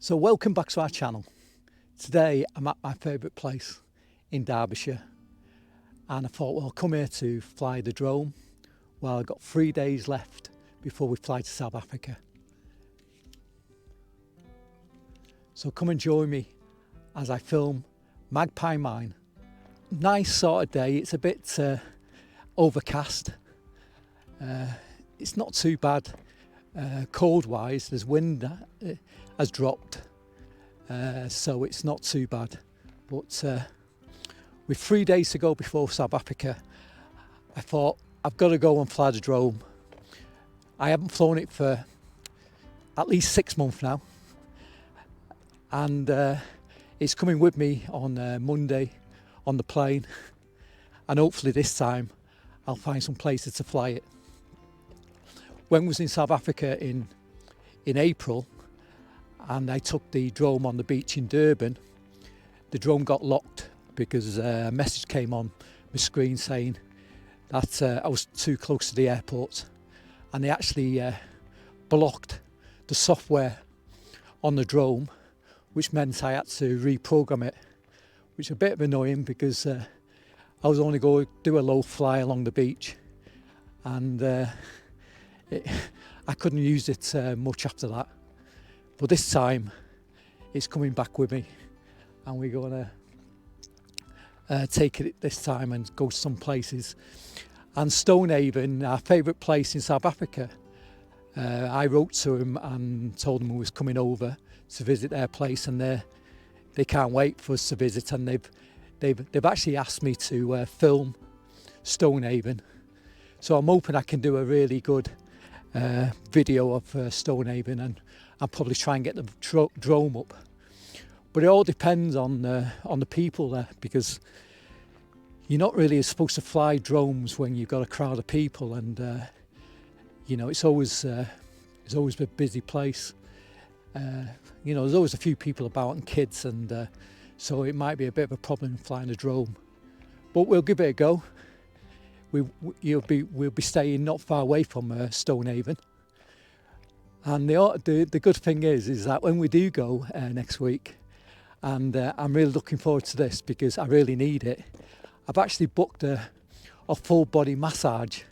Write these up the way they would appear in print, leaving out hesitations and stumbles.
So welcome back to our channel. Today I'm at my favourite place in Derbyshire, and I thought, well, I'll come here to fly the drone while I've got 3 days left before we fly to South Africa. So come and join me as I film Magpie Mine. Nice sort of day. It's a bit overcast. It's not too bad. Cold wise, there's wind has dropped, so it's not too bad. But with 3 days to go before South Africa, I thought I've got to go and fly the drone. I haven't flown it for at least 6 months now, and it's coming with me on Monday on the plane, and hopefully this time I'll find some places to fly it. When I was in South Africa in April and I took the drone on the beach in Durban, the drone got locked because a message came on my screen saying that I was too close to the airport, and they actually blocked the software on the drone, which meant I had to reprogram it, which is a bit of annoying because I was only going to do a low fly along the beach, and I couldn't use it much after that. But this time it's coming back with me, and we're going to take it this time and go to some places. And Stonehaven, our favourite place in South Africa, I wrote to them and told them we was coming over to visit their place, and they can't wait for us to visit, and they've actually asked me to film Stonehaven. So I'm hoping I can do a really good video of Stonehaven, and I'll probably try and get the drone up. But it all depends on the people there, because you're not really supposed to fly drones when you've got a crowd of people, and you know, it's always a busy place. You know, there's always a few people about and kids, and so it might be a bit of a problem flying a drone. But we'll give it a go. We'll be staying not far away from Stonehaven, and the good thing is that when we do go next week, and I'm really looking forward to this because I really need it. I've actually booked a full body massage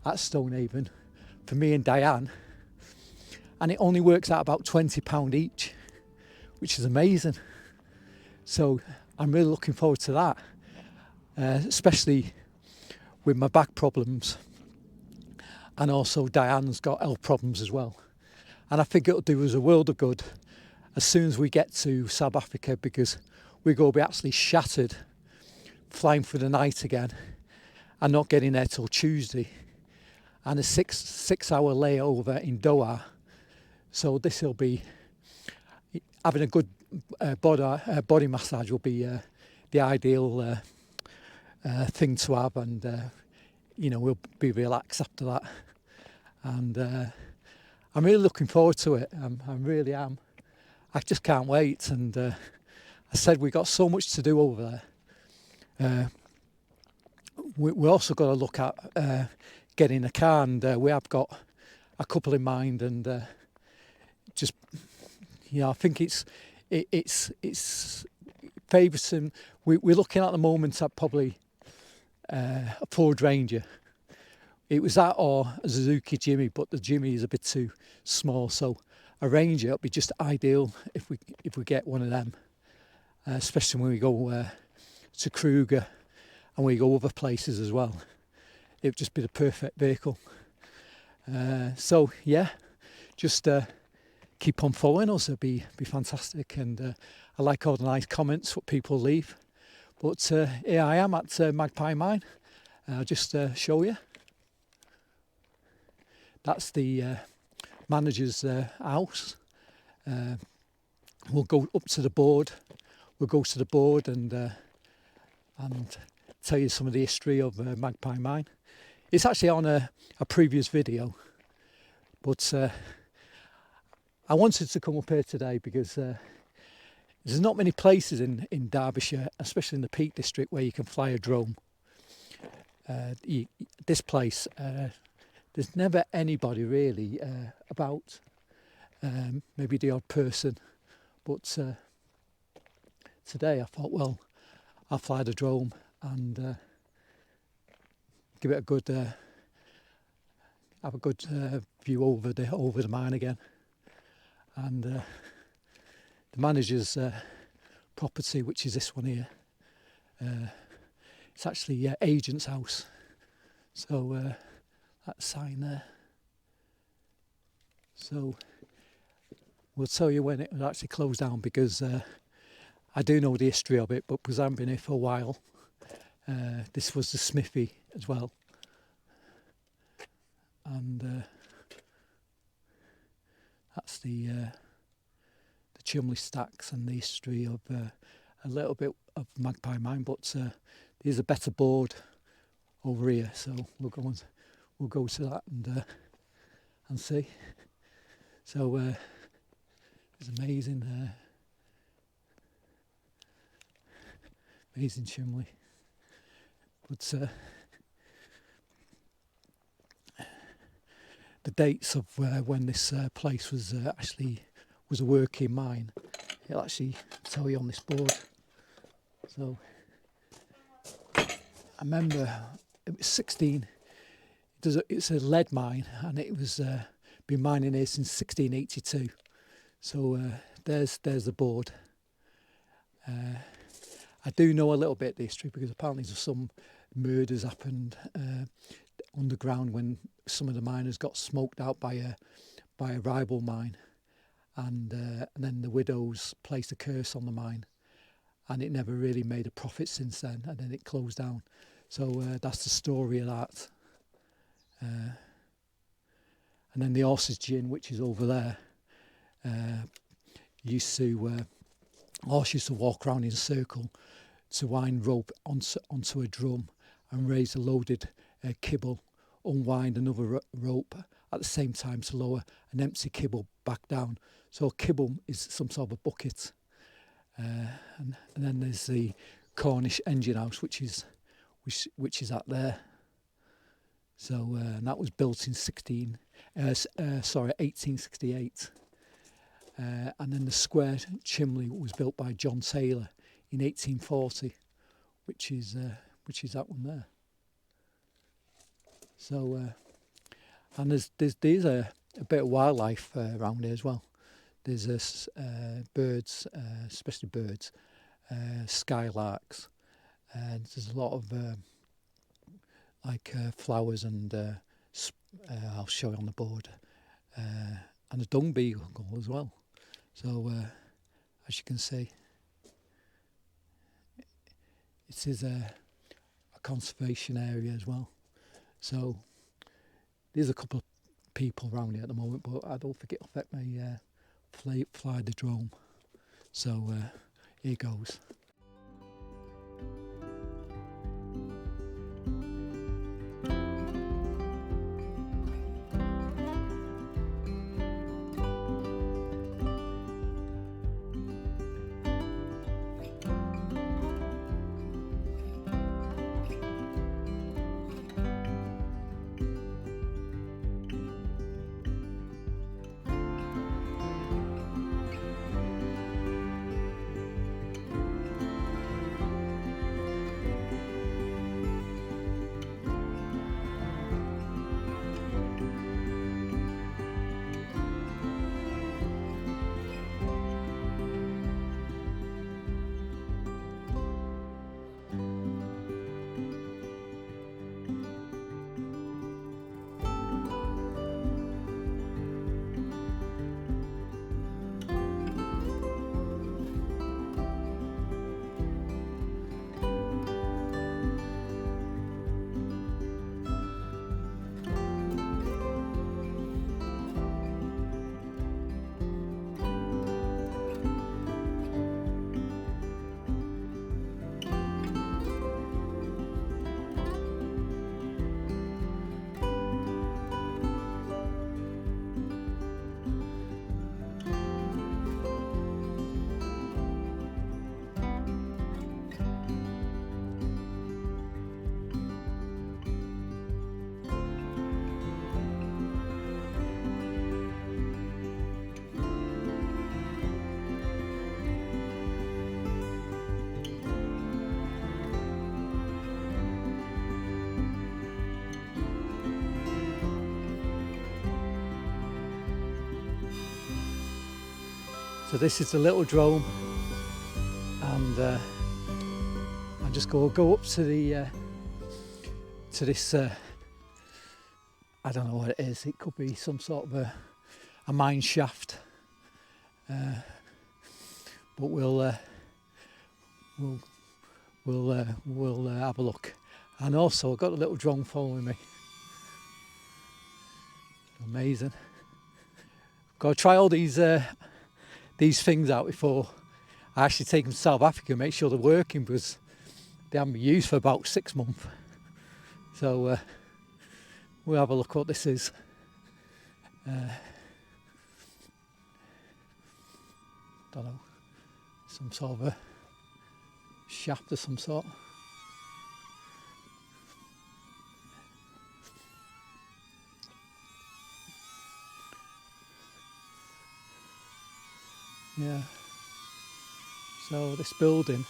at Stonehaven for me and Diane, and it only works out about £20 each, which is amazing. So I'm really looking forward to that, especially with my back problems, and also Diane's got health problems as well. And I think it'll do us a world of good as soon as we get to South Africa, because we're going to be absolutely shattered flying for the night again and not getting there till Tuesday, and a six hour layover in Doha. So this will be, having a good body massage will be the ideal thing to have, and you know, we'll be relaxed after that, and I'm really looking forward to it. I really am. I just can't wait, and I said we got so much to do over there. We also got to look at getting a car, and we have got a couple in mind, and just, you know, I think it's favouring. We're looking at the moment at probably a Ford Ranger. It was that or a Suzuki Jimmy, but the Jimmy is a bit too small, so a Ranger would be just ideal if we get one of them, especially when we go to Kruger and we go other places as well. It would just be the perfect vehicle. So yeah, just keep on following us. It'd be fantastic, and I like all the nice comments what people leave. But here I am at Magpie Mine. I'll just show you. That's the manager's house. We'll go up to the board. We'll go to the board and tell you some of the history of Magpie Mine. It's actually on a previous video, but I wanted to come up here today because there's not many places in Derbyshire, especially in the Peak District, where you can fly a drone. This place, there's never anybody really about, maybe the odd person But today I thought, well, I'll fly the drone and give it a good, have a good view over the mine again. And the manager's property, which is this one here, it's actually agent's house. So that sign there. So we'll tell you when it will actually close down, because I do know the history of it, but because I haven't been here for a while, this was the smithy as well. And that's the Chumley stacks and the history of a little bit of Magpie mine. But there's a better board over here, so we'll go to that and see. So it's amazing, amazing Chumley. But the dates of when this place was actually was a working mine, it'll actually tell you on this board. So I remember it was 16. It's a lead mine, and it was been mining here since 1682. So there's the board. I do know a little bit of the history, because apparently there's some murders happened underground when some of the miners got smoked out by a rival mine, and then the widows placed a curse on the mine, and it never really made a profit since then, and then it closed down. So that's the story of that. And then the horse's gin, which is over there, horse used to walk around in a circle to wind rope onto a drum and raise a loaded kibble, unwind another rope at the same time to lower an empty kibble back down. So a kibble is some sort of a bucket. And then there's the Cornish engine house, which is out there. So and that was built in 1868. And then the square chimney was built by John Taylor in 1840, which is that one there. So and there's a bit of wildlife around here as well. There's birds, especially birds, skylarks, and there's a lot of flowers, and I'll show you on the board, and a dung beagle as well. So as you can see, it is a conservation area as well. So there's a couple of people around here at the moment, but I don't think it'll affect me fly the drone. So here goes. So this is the little drone, and I just go up to the to this. I don't know what it is. It could be some sort of a mine shaft, but we'll have a look. And also, I've got a little drone following me. Amazing. Got to try all these things out before I actually take them to South Africa and make sure they're working, because they haven't been used for about 6 months. So we'll have a look what this is. Don't know, some sort of a shaft of some sort. Yeah. So this building,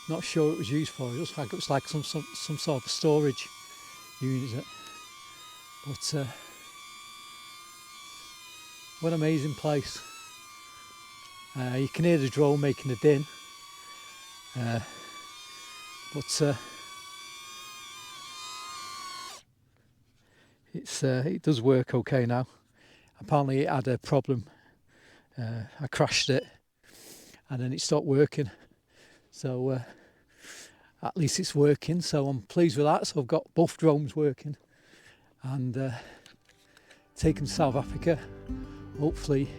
not sure it was used for. It looks like it was like some sort of a storage unit. But what an amazing place. You can hear the drone making a din. But it does work okay now. Apparently it had a problem. I crashed it and then it stopped working. So at least it's working, so I'm pleased with that. So I've got both drones working, and take them to South Africa, hopefully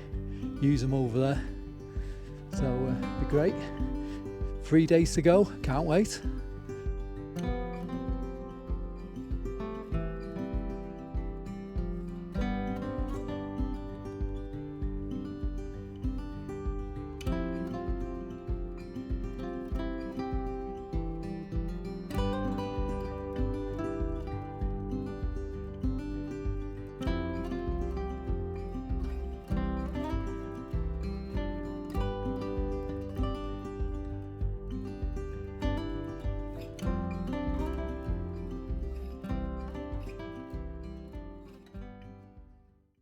use them over there. So it'll be great. 3 days to go, can't wait.